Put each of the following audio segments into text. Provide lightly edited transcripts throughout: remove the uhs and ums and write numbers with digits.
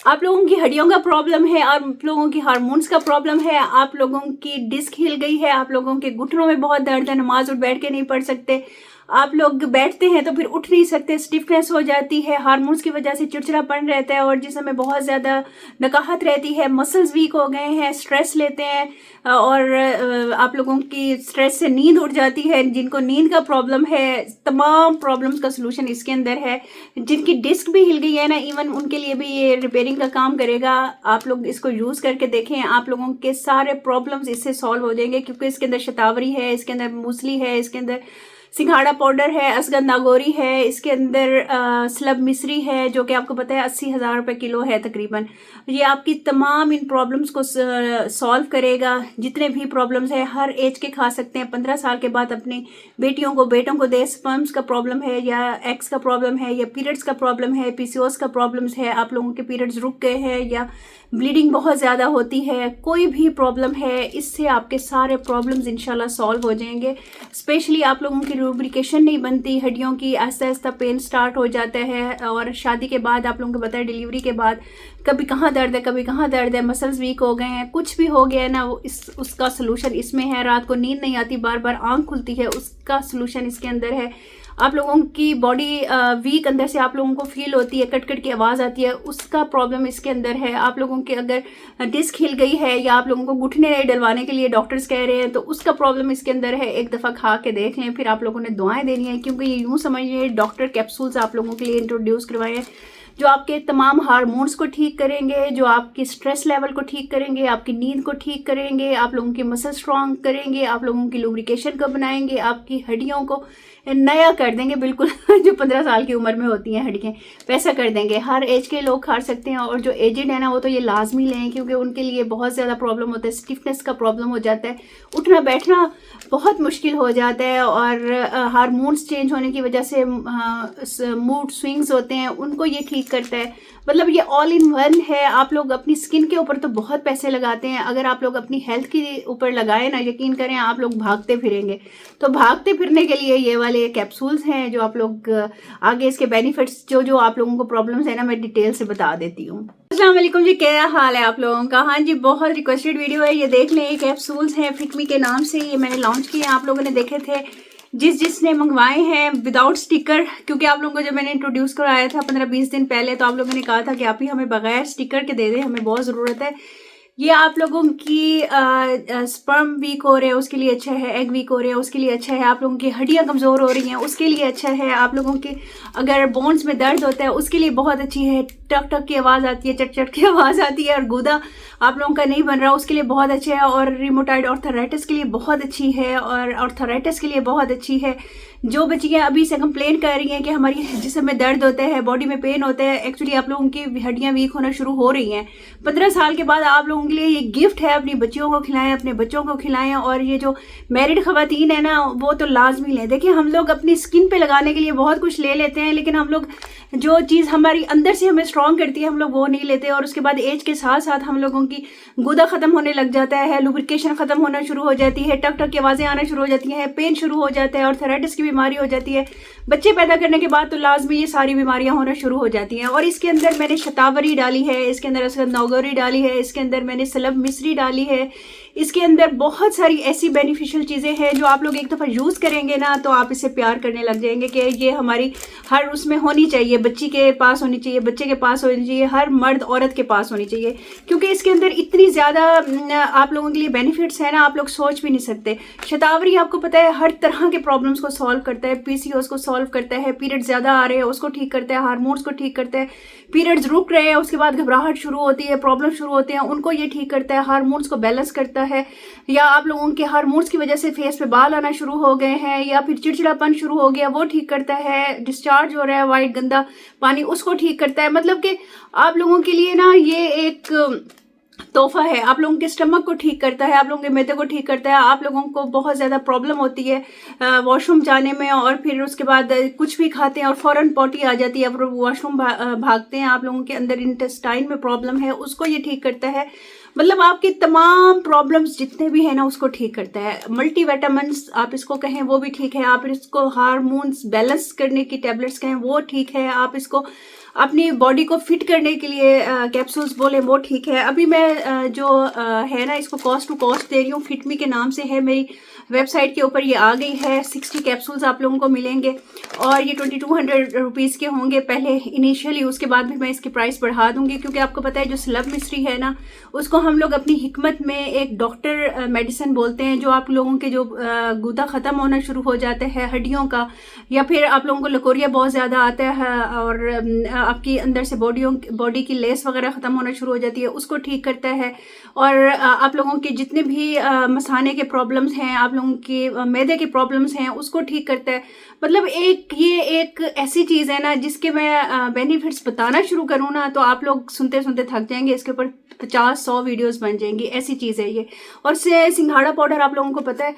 आप लोगों की हड्डियों का प्रॉब्लम है, आप लोगों की हार्मोन्स का प्रॉब्लम है, आप लोगों की डिस्क हिल गई है, आप लोगों के घुटनों में बहुत दर्द है, नमाज उठ बैठ के नहीं पढ़ सकते, आप लोग बैठते हैं तो फिर उठ नहीं सकते, स्टिफनेस हो जाती है, हार्मोन्स की वजह से चिड़चिड़ापन रहता है और जिसमें बहुत ज़्यादा नकाहत रहती है, मसल्स वीक हो गए हैं, स्ट्रेस लेते हैं और आप लोगों की स्ट्रेस से नींद उड़ जाती है। जिनको नींद का प्रॉब्लम है, तमाम प्रॉब्लम्स का सलूशन इसके अंदर है। जिनकी डिस्क भी हिल गई है ना, इवन उनके लिए भी ये रिपेयरिंग का काम करेगा। आप लोग इसको यूज़ करके देखें, आप लोगों के सारे प्रॉब्लम्स इससे सॉल्व हो जाएंगे, क्योंकि इसके अंदर शतावरी है, इसके अंदर मूसली है, इसके अंदर सिंघाड़ा पाउडर है, असगंध नागौरी है, इसके अंदर स्लब मिश्री है, जो कि आपको पता है 80,000 रुपये किलो है तकरीबन। ये आपकी तमाम इन प्रॉब्लम्स को सॉल्व करेगा। जितने भी प्रॉब्लम्स है हर एज के खा सकते हैं। 15 साल के बाद अपनी बेटियों को बेटों को दे। स्पर्म्स का प्रॉब्लम है या एक्स का प्रॉब्लम है या पीरियड्स का प्रॉब्लम है, पीसीओएस का प्रॉब्लम्स है, आप लोगों के पीरियड्स रुक गए हैं या ब्लीडिंग बहुत ज़्यादा होती है, कोई भी प्रॉब्लम है, इससे आपके सारे प्रॉब्लम्स इंशाल्लाह सॉल्व हो जाएंगे। स्पेशली आप लोगों की लुब्रिकेशन नहीं बनती, हड्डियों की आहिस्ता आहिस्ता पेन स्टार्ट हो जाता है और शादी के बाद आप लोगों को बताया डिलीवरी के बाद कभी कहाँ दर्द है, कभी कहाँ दर्द है, मसल्स वीक हो गए हैं, कुछ भी हो गया है ना, उसका सलूशन इसमें है। रात को नींद नहीं आती, बार बार आँख खुलती है, उसका सलूशन इसके अंदर है। आप लोगों की बॉडी वीक अंदर से आप लोगों को फील होती है, कट कट की आवाज़ आती है, उसका प्रॉब्लम इसके अंदर है। आप लोगों के अगर डिस्क हिल गई है या आप लोगों को घुटने डलवाने के लिए डॉक्टर्स कह रहे हैं, तो उसका प्रॉब्लम इसके अंदर है। एक दफ़ा खा के देख लें, फिर आप लोगों ने दुआएं देनी है, क्योंकि ये यूँ समझिए डॉक्टर कैप्सूल्स आप लोगों के लिए इंट्रोड्यूस करवाए हैं, जो आपके तमाम हार्मोन्स को ठीक करेंगे, जो आपकी स्ट्रेस लेवल को ठीक करेंगे, आपकी नींद को ठीक करेंगे, आप लोगों की मसल स्ट्रांग करेंगे, आप लोगों की लुब्रिकेशन को बनाएंगे, आपकी हड्डियों को नया कर देंगे बिल्कुल। जो 15 साल की उम्र में होती हैं हड्डियाँ, वैसा कर देंगे। हर एज के लोग खा सकते हैं और जो एजेड है ना, वो तो ये लाजमी लें, क्योंकि उनके लिए बहुत ज़्यादा प्रॉब्लम होता है, स्टिफनेस का प्रॉब्लम हो जाता है, उठना बैठना बहुत मुश्किल हो जाता है और हार्मोन्स चेंज होने की वजह से मूड स्विंग्स होते हैं, उनको ये ठीक करता है। मतलब ये ऑल इन वन है। आप लोग अपनी स्किन के ऊपर तो बहुत पैसे लगाते हैं, अगर आप लोग अपनी हेल्थ के ऊपर लगाए ना, यकीन करें आप लोग भागते फिरेंगे। तो भागते फिरने के लिए ये वाले कैप्सूल्स हैं, जो आप लोग आगे इसके बेनिफिट्स जो जो आप लोगों को प्रॉब्लम्स है ना, मैं डिटेल से बता देती हूँ। अस्सलाम वालेकुम जी, क्या हाल है आप लोगों का? हाँ जी, बहुत रिक्वेस्टेड वीडियो है, ये देख लें। ये कैप्सूल्स हैं फिटमी के नाम से, ये मैंने लॉन्च किए, आप लोगों ने देखे थे जिसने मंगवाए हैं विदाउट स्टिकर, क्योंकि आप लोगों को जब मैंने इंट्रोड्यूस कराया था 15-20 दिन पहले, तो आप लोगों ने कहा था कि आप ही हमें बगैर स्टिकर के दे दें, हमें बहुत ज़रूरत है। ये आप लोगों की स्पर्म वीक हो रहे हैं उसके लिए अच्छा है, एग वीक हो रहे हैं उसके लिए अच्छा है, आप लोगों की हड्डियां कमज़ोर हो रही हैं उसके लिए अच्छा है, आप लोगों की अगर बोन्स में दर्द होता है उसके लिए बहुत अच्छी है, टक टक की आवाज़ आती है, चट चट की आवाज़ आती है और गुदा आप लोगों का नहीं बन रहा उसके लिए बहुत अच्छा है, और रिमोटाइड ऑर्थराइटिस के लिए बहुत अच्छी है, और ऑर्थराइटिस के लिए बहुत अच्छी है। जो बच्चियाँ अभी से कंप्लेन कर रही हैं कि हमारी जिस्म में दर्द होता है, बॉडी में पेन होता है, एक्चुअली आप लोगों की हड्डियाँ वीक होना शुरू हो रही हैं 15 साल के बाद, आप लोगों के लिए ये गिफ्ट है। अपनी बच्चियों को खिलाएं, अपने बच्चों को खिलाएं, और ये जो मैरिड खवातीन है ना, वो तो लाजमी लें। देखिए, हम लोग अपनी स्किन पे लगाने के लिए बहुत कुछ ले लेते हैं, लेकिन हम लोग जो चीज़ हमारी अंदर से हमें स्ट्रॉन्ग करती है हम लोग वो नहीं लेते, और उसके बाद एज के साथ साथ हम लोगों की गुदा ख़त्म होने लग जाता है, लुब्रिकेशन ख़त्म होना शुरू हो जाती है, टक टक की आवाज़ें आना शुरू हो जाती हैं, पेन शुरू हो जाता है, ऑर्थराइटिस की बीमारी हो जाती है। बच्चे पैदा करने के बाद तो लाजमी ये सारी बीमारियां होना शुरू हो जाती हैं। और इसके अंदर मैंने शतावरी डाली है, इसके अंदर असगंध नागौरी डाली है, इसके अंदर मैंने स्लब मिश्री डाली है, इसके अंदर बहुत सारी ऐसी बेनिफिशियल चीज़ें हैं जो आप लोग एक दफ़ा यूज़ करेंगे ना, तो आप इसे प्यार करने लग जाएंगे कि ये हमारी हर उसमें होनी चाहिए, बच्ची के पास होनी चाहिए, बच्चे के पास होनी चाहिए, हर मर्द औरत के पास होनी चाहिए, क्योंकि इसके अंदर इतनी ज़्यादा आप लोगों के लिए बेनिफिट्स हैं ना, आप लोग सोच भी नहीं सकते। शतावरी आपको पता है हर तरह के प्रॉब्लम्स को सॉल्व करता है, पीसीओएस को सॉल्व करता है, पीरियड ज़्यादा आ रहे हैं उसको ठीक करता है, हार्मोन्स को ठीक करता है, पीरियड्स रुक रहे हैं उसके बाद घबराहट शुरू होती है, प्रॉब्लम शुरू होते हैं, उनको ये ठीक करता है, हार्मोन्स को बैलेंस करता है, या आप लोगों के हार्मोन्स की वजह से फेस पे बाल आना शुरू हो गए हैं या फिर चिड़चिड़ापन शुरू हो गया, वो ठीक करता है, डिस्चार्ज हो रहा है वाइट गंदा पानी, उसको ठीक करता है। मतलब कि आप लोगों के लिए ना ये एक तोहफा है, आप लोगों के स्टमक को ठीक करता है, आप लोगों के मैदे को ठीक करता है। आप लोगों को बहुत ज़्यादा प्रॉब्लम होती है वॉशरूम जाने में, और फिर उसके बाद कुछ भी खाते हैं और फ़ौरन पॉटी आ जाती है, वॉशरूम भागते हैं, आप लोगों के अंदर इंटेस्टाइन में प्रॉब्लम है, उसको ये ठीक करता है। मतलब आपकी तमाम प्रॉब्लम्स जितने भी हैं ना, उसको ठीक करता है। मल्टीविटामिन्स आप इसको कहें वो भी ठीक है, आप इसको हार्मोन्स बैलेंस करने की टैबलेट्स कहें वो ठीक है, आप इसको अपनी बॉडी को फिट करने के लिए कैप्सूल्स बोले वो ठीक है। अभी मैं जो है ना इसको कॉस्ट टू कॉस्ट दे रही हूँ, फिटमी के नाम से है, मेरी वेबसाइट के ऊपर ये आ गई है। 60 कैप्सूल्स आप लोगों को मिलेंगे और ये 2200 रुपीज़ के होंगे पहले इनिशियली, उसके बाद भी मैं इसकी प्राइस बढ़ा दूंगी, क्योंकि आपको पता है जो स्लब मिस्ट्री है ना उसको हम लोग अपनी हिकमत में एक डॉक्टर मेडिसिन बोलते हैं। जो आप लोगों के जो गुदा ख़त्म होना शुरू हो जाता है हड्डियों का, या फिर आप लोगों को लकोरिया बहुत ज़्यादा आता है और आपकी अंदर से बॉडी की लेस वगैरह ख़त्म होना शुरू हो जाती है, उसको ठीक करता है। और आप लोगों के जितने भी मसाने के प्रॉब्लम्स हैं, आप लोगों की मैदे के प्रॉब्लम्स हैं, उसको ठीक करता है। मतलब ये एक ऐसी चीज़ है ना जिसके मैं बेनिफिट्स बताना शुरू करूँ ना तो आप लोग सुनते सुनते थक जाएंगे। इसके ऊपर 50-100 वीडियोस बन जाएंगी, ऐसी चीज़ है ये। और सिंघाड़ा पाउडर आप लोगों को पता है,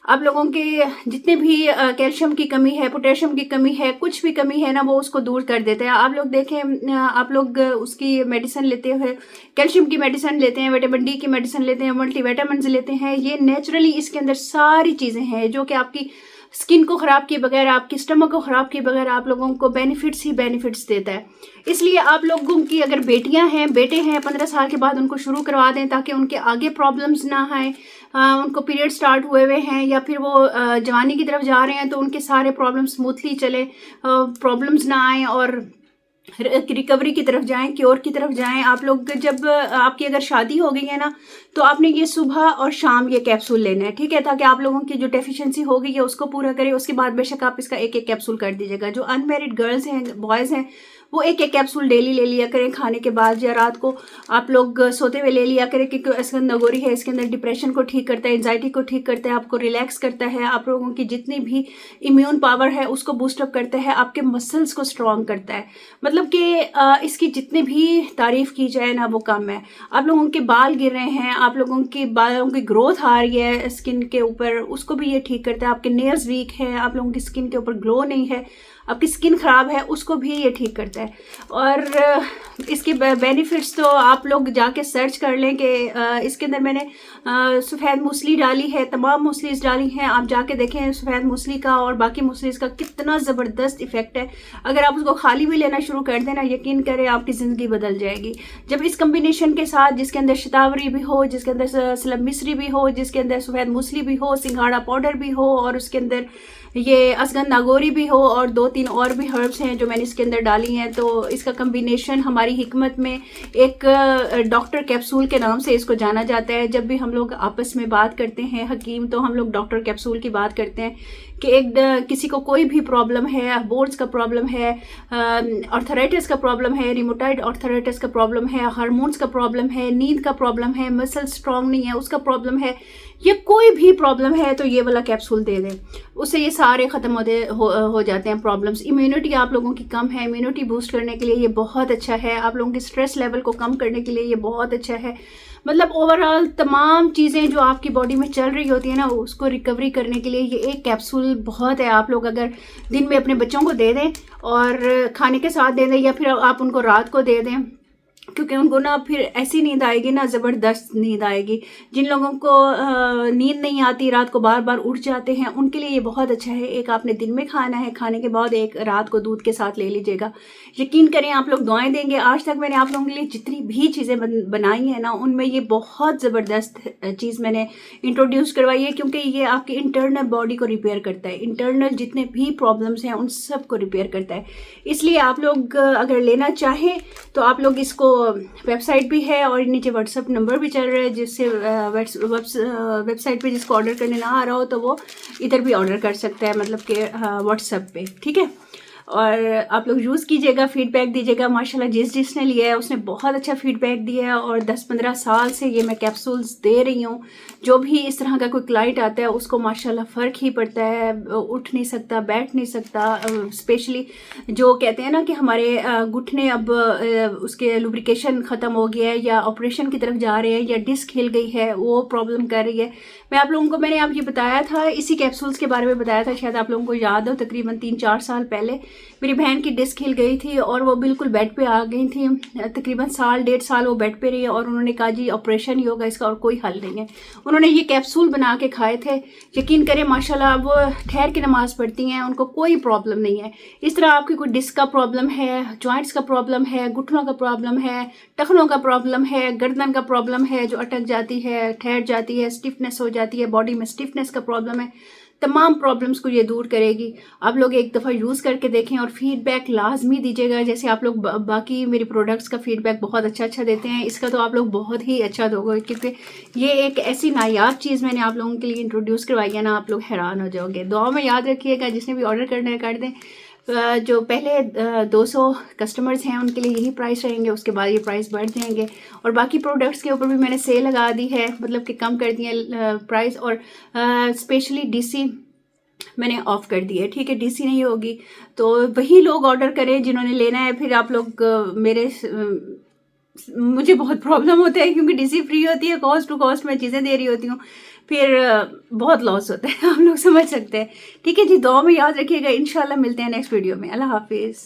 आप लोगों के जितने भी कैल्शियम की कमी है, पोटेशियम की कमी है, कुछ भी कमी है ना वो उसको दूर कर देते हैं। आप लोग देखें, आप लोग उसकी मेडिसिन लेते हुए, कैल्शियम की मेडिसिन लेते हैं, विटामिन डी की मेडिसिन लेते हैं, मल्टीविटामिन लेते हैं, ये नेचुरली इसके अंदर सारी चीज़ें हैं जो कि आपकी स्किन को ख़राब किए बगैर, आपकी स्टमक को ख़राब किए बगैर आप लोगों को बेनिफिट्स ही बेनिफिट्स देता है। इसलिए आप लोगों की अगर बेटियां हैं, बेटे हैं, 15 साल के बाद उनको शुरू करवा दें ताकि उनके आगे प्रॉब्लम्स ना आए। उनको पीरियड स्टार्ट हुए हुए हैं या फिर वो जवानी की तरफ जा रहे हैं तो उनके सारे प्रॉब्लम स्मूथली चले, प्रॉब्लम्स ना आए और रिकवरी की तरफ जाएं, क्योर की तरफ जाएं। आप लोग जब आपकी अगर शादी हो गई है ना तो आपने ये सुबह और शाम ये कैप्सूल लेना है, ठीक है, ताकि आप लोगों की जो डेफिशिएंसी हो गई है उसको पूरा करें। उसके बाद बेशक आप इसका एक एक कैप्सूल कर दीजिएगा। जो अनमैरिड गर्ल्स हैं, बॉयज़ हैं, वो एक एक कैप्सूल डेली ले लिया करें खाने के बाद, या रात को आप लोग सोते हुए ले लिया करें, क्योंकि इसके अंदर नगोरी है, इसके अंदर डिप्रेशन को ठीक करता है, एंजाइटी को ठीक करता है, आपको रिलैक्स करता है, आप लोगों की जितनी भी इम्यून पावर है उसको बूस्टअप करता है, आपके मसल्स को स्ट्रॉन्ग करता है। मतलब कि इसकी जितनी भी तारीफ की जाए ना वो कम है। आप लोगों के बाल गिर रहे हैं, आप लोगों के बालों की ग्रोथ आ रही है स्किन के ऊपर, उसको भी ये ठीक करता है। आपके नेल्स वीक हैं, आप लोगों की स्किन के ऊपर ग्लो नहीं है, आपकी स्किन ख़राब है, उसको भी ये ठीक करता है। और इसके बेनिफिट्स तो आप लोग जाके सर्च कर लें कि इसके अंदर मैंने सफ़ेद मूसली डाली है, तमाम मूसलीज डाली हैं, आप जाके देखें सफ़ेद मूसली का और बाकी मूसलीज का कितना ज़बरदस्त इफ़ेक्ट है। अगर आप उसको खाली भी लेना शुरू कर देना, यकीन करें आपकी ज़िंदगी बदल जाएगी। जब इस कम्बिनेशन के साथ, जिसके अंदर शतावरी भी हो, जिसके अंदर स्लब मिस्री भी हो, जिसके अंदर सफ़ेद मूसली भी हो, सिंघाड़ा पाउडर भी हो और उसके अंदर ये असगंध नागौरी भी हो और 2-3 और भी हर्ब्स हैं जो मैंने इसके अंदर डाली हैं, तो इसका कम्बिनेशन हमारी हिकमत में एक डॉक्टर कैप्सूल के नाम से इसको जाना जाता है। जब भी हम लोग आपस में बात करते हैं हकीम, तो हम लोग डॉक्टर कैप्सूल की बात करते हैं कि किसी को कोई भी प्रॉब्लम है, बोर्ड्स का प्रॉब्लम है, आर्थराइटिस का प्रॉब्लम है, रिमोटाइड आर्थराइटिस का प्रॉब्लम है, हार्मोन्स का प्रॉब्लम है, नींद का प्रॉब्लम है, मसल स्ट्रॉन्ग नहीं है उसका प्रॉब्लम है, ये कोई भी प्रॉब्लम है तो ये वाला कैप्सूल दे दें, उससे ये सारे ख़त्म हो जाते हैं प्रॉब्लम्स। इम्यूनिटी आप लोगों की कम है, इम्यूनिटी बूस्ट करने के लिए ये बहुत अच्छा है। आप लोगों के स्ट्रेस लेवल को कम करने के लिए ये बहुत अच्छा है। मतलब ओवरऑल तमाम चीज़ें जो आपकी बॉडी में चल रही होती है ना उसको रिकवरी करने के लिए ये एक कैप्सूल बहुत है। आप लोग अगर दिन में अपने बच्चों को दे दें और खाने के साथ दे दें, या फिर आप उनको रात को दे दें, क्योंकि उनको ना फिर ऐसी नींद आएगी ना, ज़बरदस्त नींद आएगी। जिन लोगों को नींद नहीं आती, रात को बार बार उठ जाते हैं, उनके लिए ये बहुत अच्छा है। एक आपने दिन में खाना है, खाने के बाद एक रात को दूध के साथ ले लीजिएगा। यकीन करें आप लोग दुआएं देंगे। आज तक मैंने आप लोगों के लिए जितनी भी चीज़ें बनाई हैं ना उनमें ये बहुत ज़बरदस्त चीज़ मैंने इंट्रोड्यूस करवाई है, क्योंकि ये आपकी इंटरनल बॉडी को रिपेयर करता है, इंटरनल जितने भी प्रॉब्लम्स हैं उन सब को रिपेयर करता है। इसलिए आप लोग अगर लेना चाहें तो आप लोग इसको, वेबसाइट भी है और नीचे व्हाट्सअप नंबर भी चल रहा है, जिससे वेबसाइट पे जिसको ऑर्डर करने ना आ रहा हो तो वो इधर भी ऑर्डर कर सकता है, मतलब कि व्हाट्सअप पे, ठीक है। और आप लोग यूज़ कीजिएगा, फीडबैक दीजिएगा। माशाल्लाह जिसने लिया है उसने बहुत अच्छा फीडबैक दिया है और 10-15 साल से ये मैं कैप्सूल्स दे रही हूँ। जो भी इस तरह का कोई क्लाइंट आता है उसको माशाल्लाह फ़र्क ही पड़ता है, उठ नहीं सकता, बैठ नहीं सकता। स्पेशली जो कहते हैं ना कि हमारे घुटने अब उसके लुब्रिकेशन ख़त्म हो गया है या ऑपरेशन की तरफ जा रहे हैं या डिस्क हिल गई है, वो प्रॉब्लम कर रही है। मैं आप लोगों को, मैंने आप ये बताया था, इसी कैप्सूल्स के बारे में बताया था, शायद आप लोगों को याद हो, तकरीबन 3-4 साल पहले मेरी बहन की डिस्क हिल गई थी और वो बिल्कुल बेड पे आ गई थी। तकरीबन साल 1.5 साल वो बेड पे रही और उन्होंने कहा जी ऑपरेशन ही होगा इसका और कोई हल नहीं है। उन्होंने ये कैप्सूल बना के खाए थे, यकीन करें माशाल्लाह वो ठहर के नमाज़ पढ़ती हैं, उनको कोई प्रॉब्लम नहीं है। इस तरह आपकी कोई डिस्क का प्रॉब्लम है, जॉइंट्स का प्रॉब्लम है, घुटनों का प्रॉब्लम है, टखनों का प्रॉब्लम है, गर्दन का प्रॉब्लम है जो अटक जाती है, ठहर जाती है, स्टिफनेस हो जाती है, बॉडी में स्टिफनेस का प्रॉब्लम है, तमाम प्रॉब्लम्स को ये दूर करेगी। आप लोग एक दफ़ा यूज़ करके देखें और फीडबैक लाजमी दीजिएगा। जैसे आप लोग बाकी मेरी प्रोडक्ट्स का फीडबैक बहुत अच्छा देते हैं, इसका तो आप लोग बहुत ही अच्छा दोगे, क्योंकि ये एक ऐसी नायाब चीज़ मैंने आप लोगों के लिए इंट्रोड्यूस करवाई है ना, आप लोग हैरान हो जाओगे। दुआ में याद रखिएगा, जिसने भी ऑर्डर करना है कर दें। जो पहले 200 कस्टमर्स हैं उनके लिए यही प्राइस रहेंगे, उसके बाद ये प्राइस बढ़ जाएंगे। और बाकी प्रोडक्ट्स के ऊपर भी मैंने सेल लगा दी है, मतलब कि कम कर दिए प्राइस, और स्पेशली डीसी मैंने ऑफ कर दी है, ठीक है, डीसी नहीं होगी तो वही लोग ऑर्डर करें जिन्होंने लेना है। फिर आप लोग मुझे बहुत प्रॉब्लम होता है क्योंकि डीसी फ्री होती है, कॉस्ट टू कॉस्ट मैं चीज़ें दे रही होती हूँ, फिर बहुत लॉस होता है, आप लोग समझ सकते हैं। ठीक है जी, दुआ में याद रखिएगा, इंशाल्लाह मिलते हैं नेक्स्ट वीडियो में। अल्लाह हाफिज़।